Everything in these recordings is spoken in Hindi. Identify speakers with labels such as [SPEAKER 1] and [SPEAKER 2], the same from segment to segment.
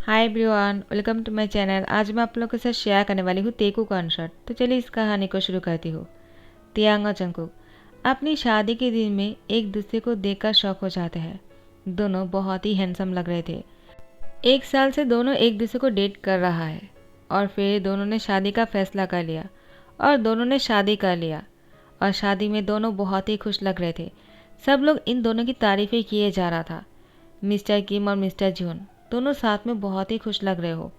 [SPEAKER 1] Hi everyone, welcome to my channel. आज मैं आप लोगों के साथ शेयर करने वाली हूँ तेकू कॉन्सर्ट। तो चलिए इस कहानी को शुरू करती हूँ। तियांग और जंगकुक अपनी शादी के दिन में एक दूसरे को देखकर शौक हो जाते हैं। दोनों बहुत ही हैंडसम लग रहे थे। एक साल से दोनों एक दूसरे को डेट कर रहा है और फिर दोनों ने शादी का फैसला कर लिया और दोनों ने शादी कर लिया और शादी में दोनों बहुत ही खुश लग रहे थे। सब लोग इन दोनों की तारीफें किए जा रहा था। मिस्टर किम और मिस्टर जून दोनों साथ में बहुत ही खुश लग रहे हो।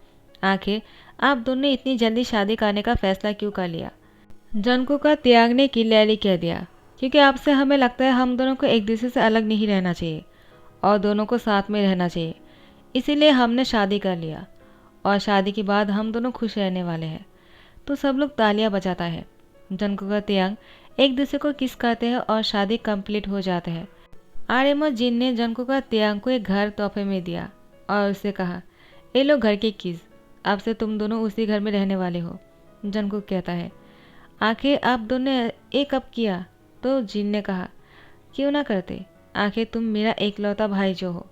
[SPEAKER 1] आखिर आप दोनों ने इतनी जल्दी शादी करने का फैसला क्यों कर लिया? जंगकुक का त्याग ने क्लियरली कह दिया, क्योंकि आपसे हमें लगता है हम दोनों को एक दूसरे से अलग नहीं रहना चाहिए और दोनों को साथ में रहना चाहिए। इसीलिए हमने शादी कर लिया और शादी के बाद हम दोनों खुश रहने वाले हैं। तो सब लोग तालियां बजाता है। जंगकुक और त्याग एक दूसरे को किस करते हैं और शादी कंप्लीट हो जाते हैं। आर्यम और जिन ने जंगकुक और त्याग को एक घर तोहफे में दिया और उससे कहा, ये लो घर के कीज, अब से तुम दोनों उसी घर में रहने वाले हो। जंगकुक कहता है, आखिर आप दोनों ने ये कब किया? तो जिन ने कहा, क्यों ना करते, आखिर तुम मेरा एकलौता भाई जो हो।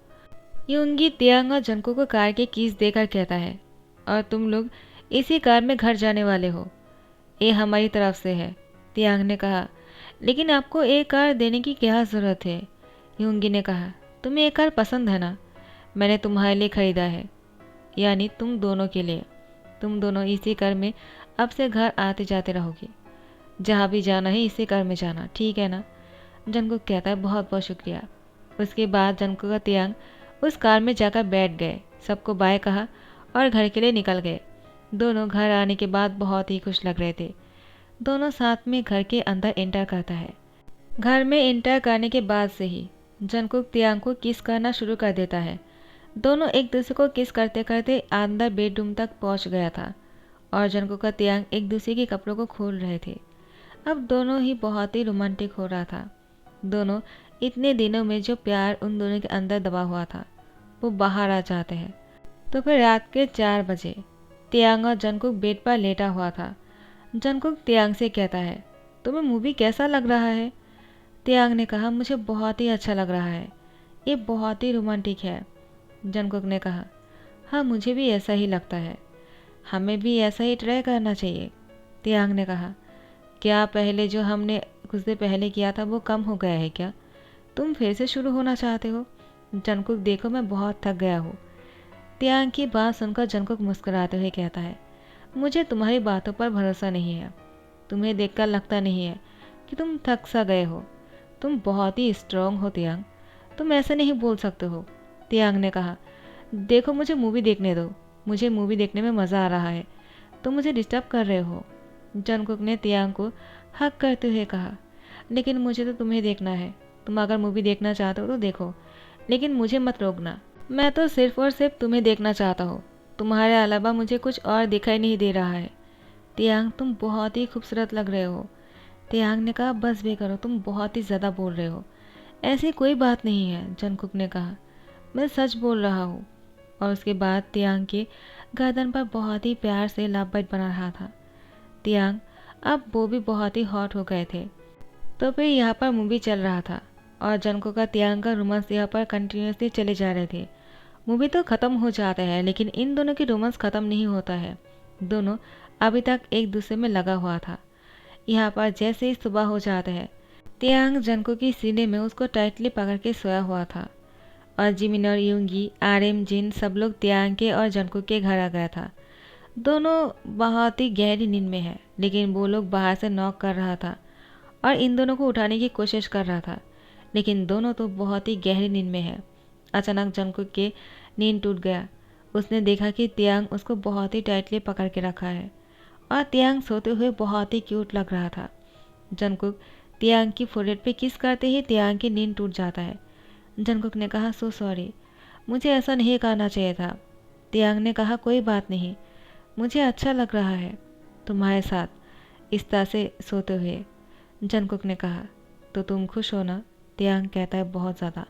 [SPEAKER 1] यूंगी त्याग और जंगकुक को कार के कीज देकर कहता है, और तुम लोग इसी कार में घर जाने वाले हो, ये हमारी तरफ से है। त्याग ने कहा, लेकिन आपको एक कार देने की क्या ज़रूरत है? यूंगी ने कहा, तुम्हें एक कार पसंद है ना, मैंने तुम्हारे लिए ख़रीदा है, यानी तुम दोनों के लिए। तुम दोनों इसी कार में अब से घर आते जाते रहोगे। जहाँ भी जाना है इसी कार में जाना, ठीक है ना? जंगकुक कहता है, बहुत बहुत शुक्रिया। उसके बाद जंगकुक का त्याग उस कार में जाकर बैठ गए, सबको बाय कहा और घर के लिए निकल गए। दोनों घर आने के बाद बहुत ही खुश लग रहे थे। दोनों साथ में घर के अंदर एंटर करता है। घर में एंटर करने के बाद से ही जंगकुक त्याग को किस करना शुरू कर देता है। दोनों एक दूसरे को किस करते करते अंदर बेडरूम तक पहुंच गया था और जंगकुक का त्याग एक दूसरे के कपड़ों को खोल रहे थे। अब दोनों ही बहुत ही रोमांटिक हो रहा था। दोनों इतने दिनों में जो प्यार उन दोनों के अंदर दबा हुआ था वो बाहर आ जाते हैं। तो फिर रात के 4 बजे त्याग और जंगकुक बेड पर लेटा हुआ था। जंगकुक त्याग से कहता है, तुम्हें मूवी कैसा लग रहा है? त्याग ने कहा, मुझे बहुत ही अच्छा लग रहा है, ये बहुत ही रोमांटिक है। जंगकुक ने कहा, हाँ मुझे भी ऐसा ही लगता है, हमें भी ऐसा ही ट्राई करना चाहिए। त्याग ने कहा, क्या पहले जो हमने कुछ देर पहले किया था वो कम हो गया है क्या? तुम फिर से शुरू होना चाहते हो? जंगकुक, देखो मैं बहुत थक गया हूँ। त्याग की बात सुनकर जंगकुक मुस्कुराते हुए कहता है, मुझे तुम्हारी बातों पर भरोसा नहीं है। तुम्हें देखकर लगता नहीं है कि तुम थक सा गए हो। तुम बहुत ही स्ट्रांग हो त्याग, तुम ऐसे नहीं बोल सकते हो। त्याग ने कहा, देखो मुझे मूवी देखने दो, मुझे मूवी देखने में मज़ा आ रहा है, तुम मुझे डिस्टर्ब कर रहे हो। जंगकुक ने त्याग को हक करते हुए कहा, लेकिन मुझे तो तुम्हें देखना है, तुम अगर मूवी देखना चाहते हो तो देखो, लेकिन मुझे मत रोकना। मैं तो सिर्फ और सिर्फ तुम्हें देखना चाहता हूँ, तुम्हारे अलावा मुझे कुछ और दिखाई नहीं दे रहा है। त्याग, तुम बहुत ही खूबसूरत लग रहे हो। त्याग ने कहा, बस भी करो, तुम बहुत ही ज़्यादा बोल रहे हो। ऐसी कोई बात नहीं है, जंगकुक ने कहा, मैं सच बोल रहा हूँ। और उसके बाद त्याग के गर्दन पर बहुत ही प्यार से लव बाइट बना रहा था। त्याग अब वो भी बहुत ही हॉट हो गए थे। तो फिर यहाँ पर मूवी चल रहा था और जंगकुक का त्याग का रोमांस यहाँ पर कंटिन्यूसली चले जा रहे थे। मूवी तो ख़त्म हो जाता है लेकिन इन दोनों की रोमांस ख़त्म नहीं होता है। दोनों अभी तक एक दूसरे में लगा हुआ था। यहाँ पर जैसे ही सुबह हो जाता है, त्याग जंगकुक की सीने में उसको टाइटली पकड़ के सोया हुआ था और जिमिन और यूंगी, आरएम, जिन सब लोग त्याग के और जंगकुक के घर आ गया था। दोनों बहुत ही गहरी नींद में है, लेकिन वो लोग बाहर से नॉक कर रहा था और इन दोनों को उठाने की कोशिश कर रहा था, लेकिन दोनों तो बहुत ही गहरी नींद में है। अचानक जंगकुक के नींद टूट गया। उसने देखा कि त्याग उसको बहुत ही टाइटली पकड़ के रखा है और त्याग सोते हुए बहुत ही क्यूट लग रहा था। जंगकुक त्याग की फोrehead पे किस करते ही त्याग की नींद टूट जाता है। जंगकुक ने कहा, सो सॉरी, मुझे ऐसा नहीं करना चाहिए था। त्याग ने कहा, कोई बात नहीं, मुझे अच्छा लग रहा है तुम्हारे साथ इस तरह से सोते हुए। जंगकुक ने कहा, तो तुम खुश हो ना? त्याग कहता है, बहुत ज़्यादा।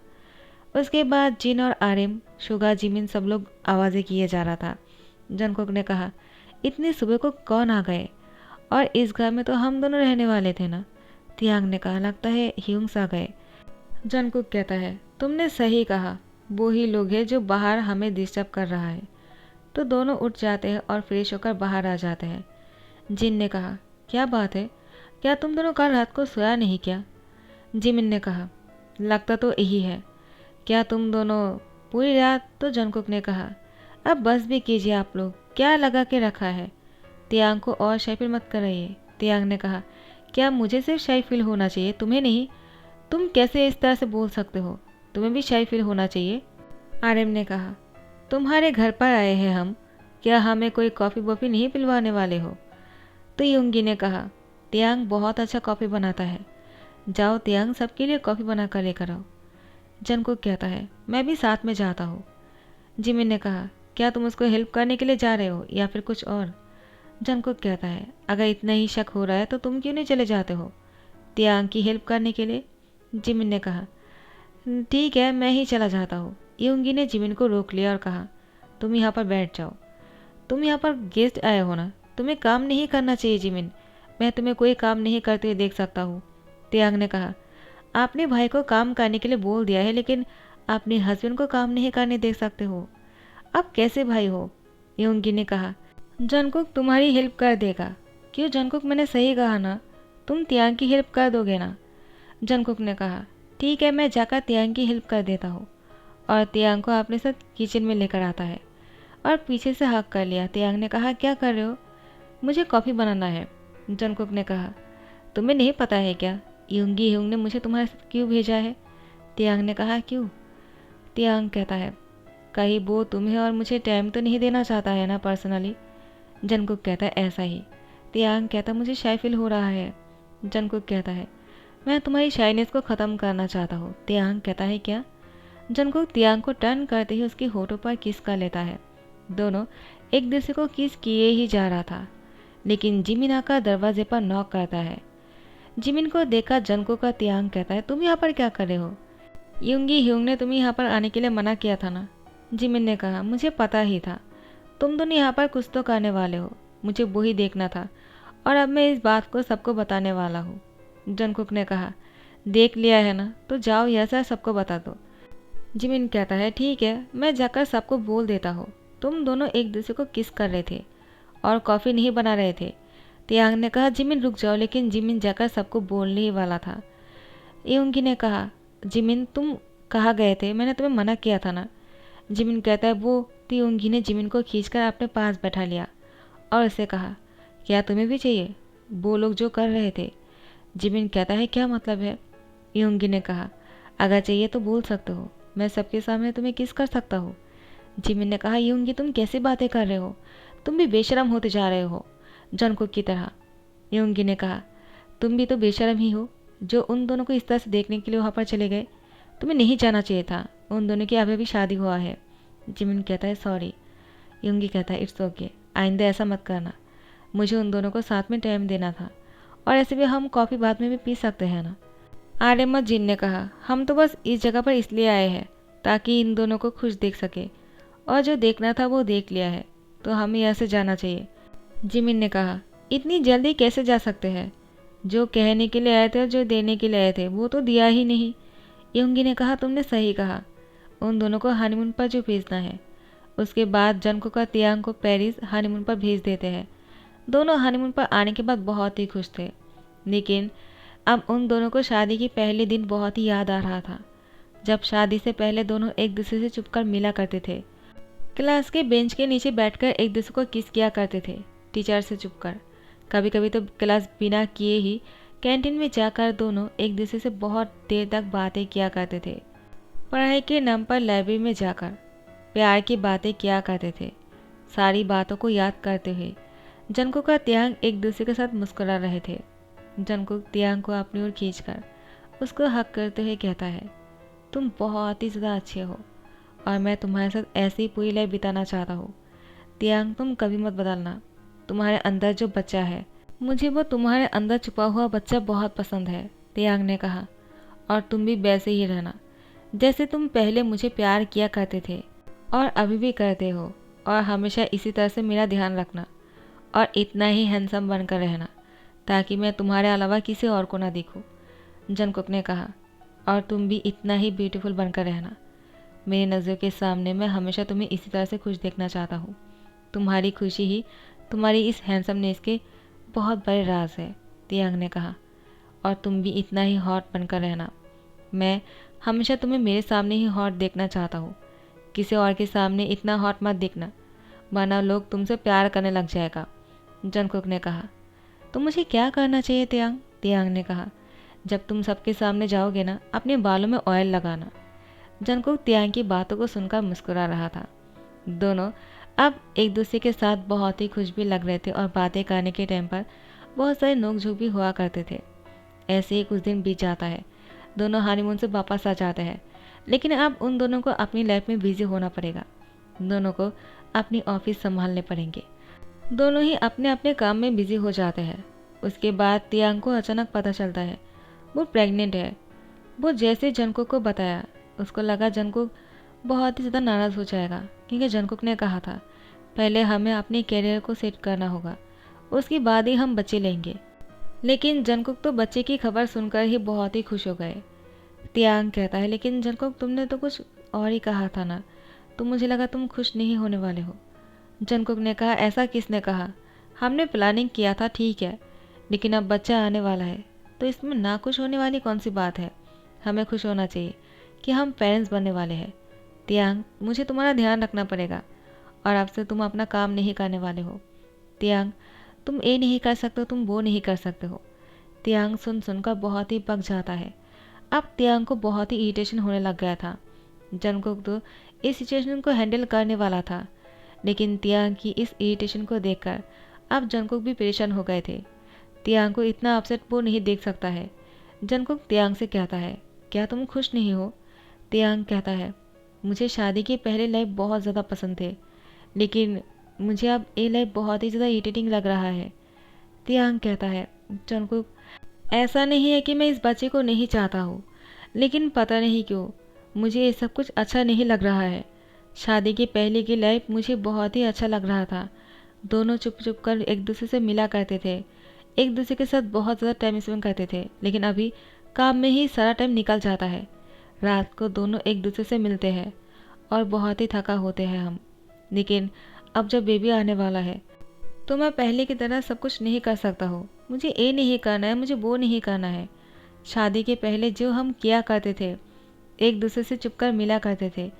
[SPEAKER 1] उसके बाद जिन और आरिम, शुगा, जिमिन सब लोग आवाज़ें किए जा रहा था। जंगकुक ने कहा, इतनी सुबह को कौन आ गए? और इस घर में तो हम दोनों रहने वाले थे ना? त्याग ने कहा, लगता है ह्यूंग्स आ गए। जंगकुक कहता है, तुमने सही कहा, वो ही लोग हैं जो बाहर हमें डिस्टर्ब कर रहा है। तो दोनों उठ जाते हैं और फ्रेश होकर बाहर आ जाते हैं। जिन ने कहा, क्या बात है, क्या तुम दोनों कल रात को सोया नहीं क्या? जिमिन ने कहा, लगता तो यही है। क्या तुम दोनों पूरी रात? तो जंगकुक ने कहा, अब बस भी कीजिए आप लोग, क्या लगा के रखा है? तियांग को और शाय फील मत कराइए। तियांग ने कहा, क्या मुझे सिर्फ शाय फील होना चाहिए, तुम्हें नहीं? तुम कैसे इस तरह से बोल सकते हो? तुम्हें भी शाय फील होना चाहिए। आरएम ने कहा, तुम्हारे घर पर आए हैं हम, क्या हमें कोई कॉफ़ी वॉफ़ी नहीं पिलवाने वाले हो? तो युंगी ने कहा, तियांग बहुत अच्छा कॉफ़ी बनाता है, जाओ तियांग सबके लिए कॉफ़ी बना कर लेकर आओ। जंगकुक कहता है, मैं भी साथ में जाता हूँ। जिमिन ने कहा, क्या तुम उसको हेल्प करने के लिए जा रहे हो या फिर कुछ और? जंगकुक कहता है, अगर इतना ही शक हो रहा है तो तुम क्यों नहीं चले जाते हो तियांग की हेल्प करने के लिए? जिमिन ने कहा, ठीक है, मैं ही चला जाता हूँ। युंगी ने जिमिन को रोक लिया और कहा, तुम यहाँ पर बैठ जाओ, तुम यहाँ पर गेस्ट आए हो ना, तुम्हें काम नहीं करना चाहिए जिमिन, मैं तुम्हें कोई काम नहीं करते हुए देख सकता हूँ। तियांग ने कहा, आपने भाई को काम करने के लिए बोल दिया है, लेकिन अपने हस्बैंड को काम नहीं करने दे सकते हो, आप कैसे भाई हो? युंगी ने कहा, जंगकुक तुम्हारी हेल्प कर देगा। क्यों जंगकुक, मैंने सही कहा ना, तुम तियांग की हेल्प कर दोगे ना? जंगकुक ने कहा, ठीक है, मैं जाकर तियांग की हेल्प कर देता हूँ। और तियांग को अपने साथ किचन में लेकर आता है और पीछे से हक कर लिया। तियांग ने कहा, क्या कर रहे हो? मुझे कॉफ़ी बनाना है। जंगकुक ने कहा, तुम्हें नहीं पता है क्या, युंगी ह्यूंग ने मुझे तुम्हारे साथ क्यों भेजा है? तियांग ने कहा, क्यों? तियांग कहता है, कहीं वो तुम्हें और मुझे टाइम तो नहीं देना चाहता है ना पर्सनली? जंगकुक कहता है, ऐसा ही। तियांग कहता, मुझे शाय फील हो रहा है। जंगकुक कहता है, मैं तुम्हारी शाइनेस को ख़त्म करना चाहता हूँ। तियांग कहता है, क्या? जंगकुक तियांग को टर्न करते ही उसके होठों पर किस कर लेता है। दोनों एक दूसरे को किस किए ही जा रहा था, लेकिन जिमिन आकर दरवाजे पर नॉक करता है। जिमिन को देखा जंगकुक का तियांग कहता है, तुम यहाँ पर क्या कर रहे हो? युंगी ह्यूंग ने तुम्हें यहाँ पर आने के लिए मना किया था ना? जिमिन ने कहा, मुझे पता ही था, तुम दोनों यहाँ पर कुछ तो करने वाले हो, मुझे वही देखना था और अब मैं इस बात को सबको बताने वाला हूँ। जंगकुक ने कहा, देख लिया है ना, तो जाओ यह सबको बता दो। जिमिन कहता है, ठीक है, मैं जाकर सबको बोल देता हूँ तुम दोनों एक दूसरे को किस कर रहे थे और कॉफ़ी नहीं बना रहे थे। तियांग ने कहा, जिमिन रुक जाओ, लेकिन जिमिन जाकर सबको बोलने ही वाला था। युंगी ने कहा, जिमिन तुम कहाँ गए थे, मैंने तुम्हें मना किया था ना? जिमिन कहता है, वो युंगी ने जिमिन को खींचकर अपने पास बैठा लिया और उसे कहा, क्या तुम्हें भी चाहिए वो लोग जो कर रहे थे? जिमिन कहता है, क्या मतलब है? युंगी ने कहा, अगर चाहिए तो बोल सकते हो, मैं सबके सामने तुम्हें किस कर सकता हूँ। जिमिन ने कहा, युंगी तुम कैसी बातें कर रहे हो, तुम भी बेशरम होते जा रहे हो जंगकुक की तरह। युंगी ने कहा, तुम भी तो बेशरम ही हो जो उन दोनों को इस तरह से देखने के लिए वहाँ पर चले गए, तुम्हें नहीं जाना चाहिए था, उन दोनों की अभी भी शादी हुआ है। जिमिन कहता है, सॉरी। युंगी कहता है, इट्स ओके, आइंदा ऐसा मत करना, मुझे उन दोनों को साथ में टाइम देना था और ऐसे भी हम कॉफ़ी बाद में भी पी सकते हैं ना? आर्यमत जिन ने कहा, हम तो बस इस जगह पर इसलिए आए हैं ताकि इन दोनों को खुश देख सके, और जो देखना था वो देख लिया है, तो हमें यहाँ से जाना चाहिए। जिमिन ने कहा, इतनी जल्दी कैसे जा सकते हैं, जो कहने के लिए आए थे और जो देने के लिए आए थे वो तो दिया ही नहीं। युंगी ने कहा, तुमने सही कहा, उन दोनों को हनीमून पर जो भेजना है, उसके बाद जंगकुक का तियांग को पेरिस हनीमून पर भेज देते हैं। दोनों हनीमून पर आने के बाद बहुत ही खुश थे, लेकिन अब उन दोनों को शादी के पहले दिन बहुत ही याद आ रहा था, जब शादी से पहले दोनों एक दूसरे से चुपकर मिला करते थे, क्लास के बेंच के नीचे बैठकर एक दूसरे को किस किया करते थे, टीचर से छुपकर। कभी कभी तो क्लास बिना किए ही कैंटीन में जाकर दोनों एक दूसरे से बहुत देर तक बातें किया करते थे। पढ़ाई के नाम पर लाइब्रेरी में जाकर प्यार की बातें किया करते थे। सारी बातों को याद करते हुए जंगकुक का तियांग एक दूसरे के साथ मुस्कुरा रहे थे। जंगकुक तियांग को अपनी ओर खींचकर उसको हक करते हुए कहता है, तुम बहुत ही ज़्यादा अच्छे हो और मैं तुम्हारे साथ ऐसे ही पूरी लाइफ बिताना चाहता हूँ। तियांग, तुम कभी मत बदलना, तुम्हारे अंदर जो बच्चा है, मुझे वो तुम्हारे अंदर छुपा हुआ बच्चा बहुत पसंद है। तियांग ने कहा, और तुम भी वैसे ही रहना जैसे तुम पहले मुझे प्यार किया करते थे और अभी भी करते हो, और हमेशा इसी तरह से मेरा ध्यान रखना और इतना ही हैंडसम बनकर रहना ताकि मैं तुम्हारे अलावा किसी और को ना देखूं। जंगकुक ने कहा, और तुम भी इतना ही ब्यूटीफुल बनकर रहना, मेरी नज़रों के सामने मैं हमेशा तुम्हें इसी तरह से खुश देखना चाहता हूँ। तुम्हारी खुशी ही तुम्हारी इस हैंडसमनेस के बहुत बड़े राज है, तियांग ने कहा। और तुम भी इतना ही हॉट बनकर रहना। मैं हमेशा तुम्हें मेरे सामने ही हॉट देखना चाहता हूँ। किसी और के सामने इतना हॉट मत दिखना, वरना लोग तुमसे प्यार करने लग जाएगा, जंगकुक ने कहा। तो मुझे क्या करना चाहिए तियांग? तियांग ने कहा। जब तुम सबके सामने जाओगे ना, अपने बालों में ऑयल लगाना। जंगकुक तियांग की बातों को सुनकर मुस्कुरा रहा था। दोनों अब एक दूसरे के साथ बहुत ही खुश भी लग रहे थे और बातें करने के टाइम पर बहुत सारे नोक-झोंक भी हुआ करते थे। ऐसे ही कुछ दिन बीत जाता है, दोनों हनीमून से वापस आ जाते हैं। लेकिन अब उन दोनों को अपनी लाइफ में बिजी होना पड़ेगा। दोनों को अपनी ऑफिस संभालने पड़ेंगे। दोनों ही अपने अपने काम में बिजी हो जाते हैं। उसके बाद तियांग को अचानक पता चलता है वो प्रेग्नेंट है। वो जैसे जंगकुक को बताया, उसको लगा जंगकुक बहुत ही ज़्यादा नाराज़ हो जाएगा, क्योंकि जंगकुक ने कहा था पहले हमें अपने कैरियर को सेट करना होगा, उसके बाद ही हम बच्चे लेंगे। लेकिन जंगकुक तो बच्चे की खबर सुनकर ही बहुत ही खुश हो गए। तियांग कहता है, लेकिन जंगकुक तुमने तो कुछ और ही कहा था ना, तो मुझे लगा तुम खुश नहीं होने वाले हो। जंगकुक ने कहा, ऐसा किसने कहा? हमने प्लानिंग किया था, ठीक है, लेकिन अब बच्चा आने वाला है, तो इसमें ना खुश होने वाली कौन सी बात है? हमें खुश होना चाहिए कि हम पेरेंट्स बनने वाले हैं। तियांग, मुझे तुम्हारा ध्यान रखना पड़ेगा और अब से तुम अपना काम नहीं करने वाले हो। तियांग, तुम ये नहीं कर सकते, तुम वो नहीं कर सकते हो। तियांग सुन सुनकर बहुत ही पक जाता है। अब तियांग को बहुत ही इरिटेशन होने लग गया था। जंगकुक तो इस सिचुएशन को हैंडल करने वाला था, लेकिन तियांग की इस इरिटेशन को देखकर अब जंगकुक भी परेशान हो गए थे। तियांग को इतना अपसेट वो नहीं देख सकता है। जंगकुक तियांग से कहता है, क्या तुम खुश नहीं हो? तियांग कहता है, मुझे शादी के पहले लाइफ बहुत ज़्यादा पसंद थे, लेकिन मुझे अब ये लाइफ बहुत ही ज़्यादा इरिटेटिंग लग रहा है। तियांग कहता है, जंगकुक, ऐसा नहीं है कि मैं इस बच्चे को नहीं चाहता हूँ, लेकिन पता नहीं क्यों मुझे ये सब कुछ अच्छा नहीं लग रहा है। शादी के पहले की लाइफ मुझे बहुत ही अच्छा लग रहा था। दोनों चुप चुप कर एक दूसरे से मिला करते थे, एक दूसरे के साथ बहुत ज़्यादा टाइम स्पेंड करते थे, लेकिन अभी काम में ही सारा टाइम निकल जाता है। रात को दोनों एक दूसरे से मिलते हैं और बहुत ही थका होते हैं हम। लेकिन अब जब बेबी आने वाला है तो मैं पहले की तरह सब कुछ नहीं कर सकता हूँ। मुझे ये नहीं करना है, मुझे वो नहीं करना है। शादी के पहले जो हम किया करते थे, एक दूसरे से चुपकर मिला करते थे,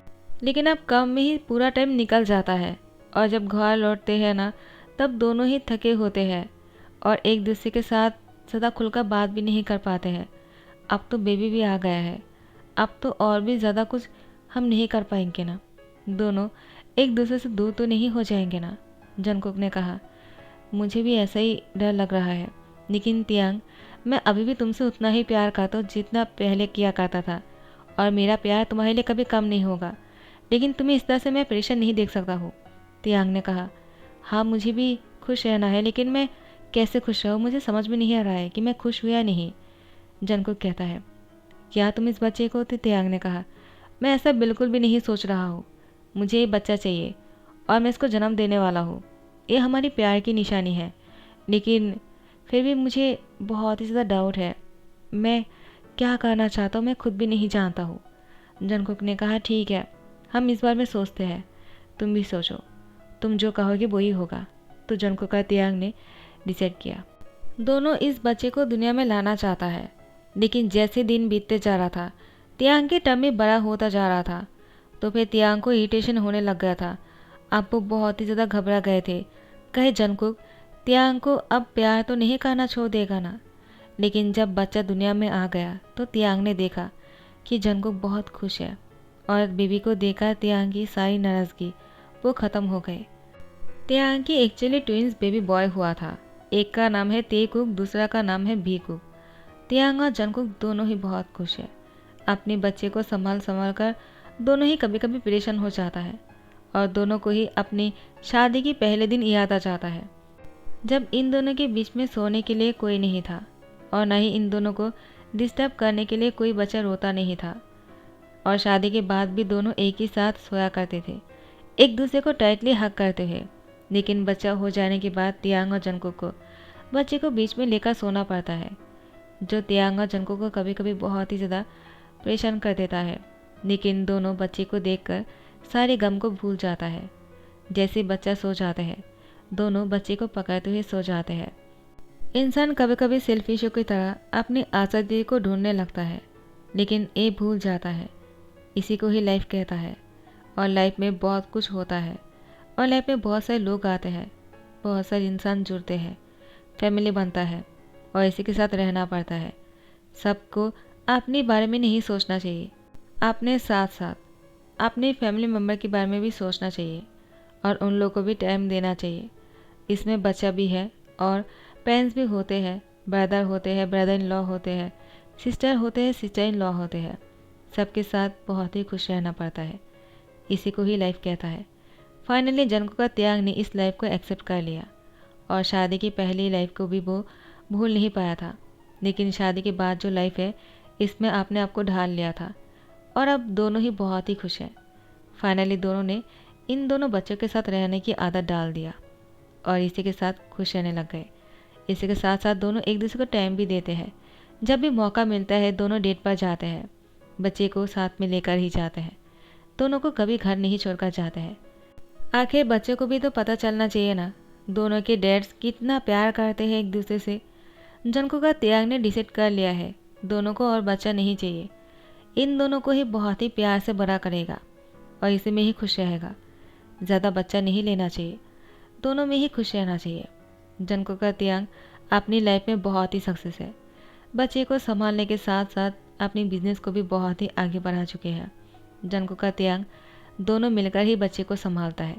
[SPEAKER 1] लेकिन अब काम में ही पूरा टाइम निकल जाता है और जब घर लौटते हैं ना, तब दोनों ही थके होते हैं और एक दूसरे के साथ ज़्यादा खुलकर बात भी नहीं कर पाते हैं। अब तो बेबी भी आ गया है, अब तो और भी ज़्यादा कुछ हम नहीं कर पाएंगे ना। दोनों एक दूसरे से दूर तो नहीं हो जाएंगे ना? जंगकुक ने कहा, मुझे भी ऐसा ही डर लग रहा है, लेकिन तियांग, मैं अभी भी तुमसे उतना ही प्यार करता हूँ जितना पहले किया करता था, और मेरा प्यार तुम्हारे लिए कभी कम नहीं होगा। लेकिन तुम्हें इस तरह से मैं परेशान नहीं देख सकता हूँ। तियांग ने कहा, हाँ मुझे भी खुश रहना है, लेकिन मैं कैसे खुश रहूँ, मुझे समझ में नहीं आ रहा है कि मैं खुश हुआ या नहीं। जंगकुक कहता है, क्या तुम इस बच्चे को? तियांग ने कहा, मैं ऐसा बिल्कुल भी नहीं सोच रहा हूँ। मुझे ये बच्चा चाहिए और मैं इसको जन्म देने वाला हूँ। ये हमारी प्यार की निशानी है, लेकिन फिर भी मुझे बहुत ही ज़्यादा डाउट है। मैं क्या करना चाहता हूँ मैं खुद भी नहीं जानता हूँ। जंगकुक ने कहा, ठीक है, हम इस बार में सोचते हैं, तुम भी सोचो, तुम जो कहोगे वही होगा। तो जंगकुक का तियांग ने डिसाइड किया। दोनों इस बच्चे को दुनिया में लाना चाहता है, लेकिन जैसे दिन बीतते जा रहा था, तियांग के टमी बड़ा होता जा रहा था, तो फिर तियांग को इरिटेशन होने लग गया था। अब वो बहुत ही ज़्यादा घबरा गए थे। कहे जंगकुक, तियांग को अब प्यार तो नहीं करना छोड़ देगा ना? लेकिन जब बच्चा दुनिया में आ गया तो तियांग ने देखा कि जंगकुक बहुत खुश है और बेबी को देखकर तियांग की सारी नाराज़गी वो ख़त्म हो गई। तियांग की एक्चुअली ट्विंस बेबी बॉय हुआ था। एक का नाम है तेकुक, दूसरा का नाम है बीकुक। तियांग और जंगकुक दोनों ही बहुत खुश है। अपने बच्चे को संभाल संभाल कर दोनों ही कभी कभी परेशान हो जाता है और दोनों को ही अपनी शादी के पहले दिन याद आ जाता है, जब इन दोनों के बीच में सोने के लिए कोई नहीं था और न ही इन दोनों को डिस्टर्ब करने के लिए कोई बच्चा रोता नहीं था। और शादी के बाद भी दोनों एक ही साथ सोया करते थे, एक दूसरे को टाइटली हग करते थे। लेकिन बच्चा हो जाने के बाद तियांग और जंगकुक को बच्चे को बीच में लेकर सोना पड़ता है, जो तियांग और जंगकुक को कभी कभी बहुत ही ज़्यादा परेशान कर देता है। लेकिन दोनों बच्चे को देखकर सारे गम को भूल जाता है। जैसे बच्चा सो जाता है, दोनों बच्चे को पकड़ते हुए सो जाते हैं। इंसान कभी कभी सेल्फिशों की तरह अपनी आज़ादी को ढूंढने लगता है, लेकिन ये भूल जाता है इसी को ही लाइफ कहता है। और लाइफ में बहुत कुछ होता है, और लाइफ में बहुत सारे लोग आते हैं, बहुत सारे इंसान जुड़ते हैं, फैमिली बनता है और इसी के साथ रहना पड़ता है। सबको अपने बारे में नहीं सोचना चाहिए, अपने साथ साथ अपने फैमिली मेम्बर के बारे में भी सोचना चाहिए और उन लोगों को भी टाइम देना चाहिए। इसमें बच्चा भी है और पेरेंट्स भी होते हैं, ब्रदर होते हैं, ब्रदर इन लॉ होते हैं, सिस्टर होते हैं, सिस्टर इन लॉ होते हैं। सबके साथ बहुत ही खुश रहना पड़ता है, इसी को ही लाइफ कहता है। फाइनली जनकों का त्याग ने इस लाइफ को एक्सेप्ट कर लिया और शादी की पहली लाइफ को भी वो भूल नहीं पाया था, लेकिन शादी के बाद जो लाइफ है इसमें आपने आपको ढाल लिया था और अब दोनों ही बहुत ही खुश हैं। फाइनली दोनों ने इन दोनों बच्चों के साथ रहने की आदत डाल दिया और इसी के साथ खुश रहने लग गए। इसी के साथ साथ दोनों एक दूसरे को टाइम भी देते हैं। जब भी मौका मिलता है दोनों डेट पर जाते हैं, बच्चे को साथ में लेकर ही जाते हैं। दोनों को कभी घर नहीं छोड़कर जाते हैं। आखिर बच्चों को भी तो पता चलना चाहिए ना, दोनों के डैड्स कितना प्यार करते हैं एक दूसरे से। जनकों का त्याग ने डिसाइड कर लिया है दोनों को और बच्चा नहीं चाहिए। इन दोनों को ही बहुत ही प्यार से बड़ा करेगा और इसी में ही खुश रहेगा। ज़्यादा बच्चा नहीं लेना चाहिए, दोनों में ही खुश रहना चाहिए। जनकों का त्याग अपनी लाइफ में बहुत ही सक्सेस है। बच्चे को संभालने के साथ साथ अपनी बिजनेस को भी बहुत ही आगे बढ़ा चुके हैं। जनकों का त्याग दोनों मिलकर ही बच्चे को संभालता है,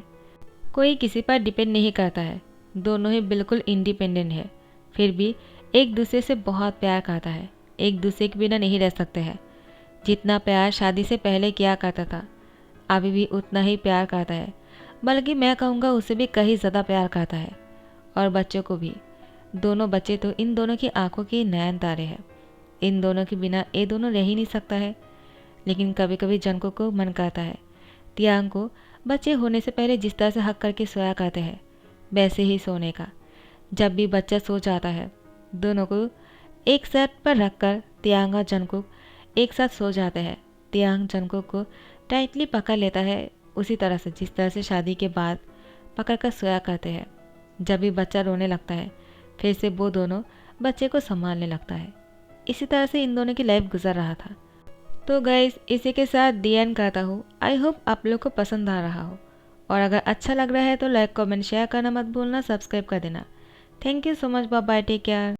[SPEAKER 1] कोई किसी पर डिपेंड नहीं करता है। दोनों ही बिल्कुल इंडिपेंडेंट है, फिर भी एक दूसरे से बहुत प्यार करता है, एक दूसरे के बिना नहीं रह सकते हैं। जितना प्यार शादी से पहले किया करता था अभी भी उतना ही प्यार करता है, बल्कि मैं कहूँगा उससे भी कहीं ज़्यादा प्यार करता है। और बच्चों को भी। दोनों बच्चे तो इन दोनों की आंखों के नयन तारे हैं। इन दोनों के बिना ये दोनों रह ही नहीं सकता है। लेकिन कभी कभी जनकों को मन करता है तियांग को बच्चे होने से पहले जिस तरह से हक करके सोया करते हैं वैसे ही सोने का। जब भी बच्चा सो जाता है दोनों को एक साथ पर रखकर तियांग और जंगकुक एक साथ सो जाते हैं। तियांग जंगकुक को टाइटली पकड़ लेता है, उसी तरह से जिस तरह से शादी के बाद पकड़ कर सोया करते हैं। जब भी बच्चा रोने लगता है फिर से वो दोनों बच्चे को संभालने लगता है। इसी तरह से इन दोनों की लाइफ गुजर रहा था। तो गाइस इसी के साथ दी एंड करता हूँ। आई होप आप लोग को पसंद आ रहा हो, और अगर अच्छा लग रहा है तो लाइक कमेंट शेयर करना मत भूलना, सब्सक्राइब कर देना। Thank you so much, bye bye, take care.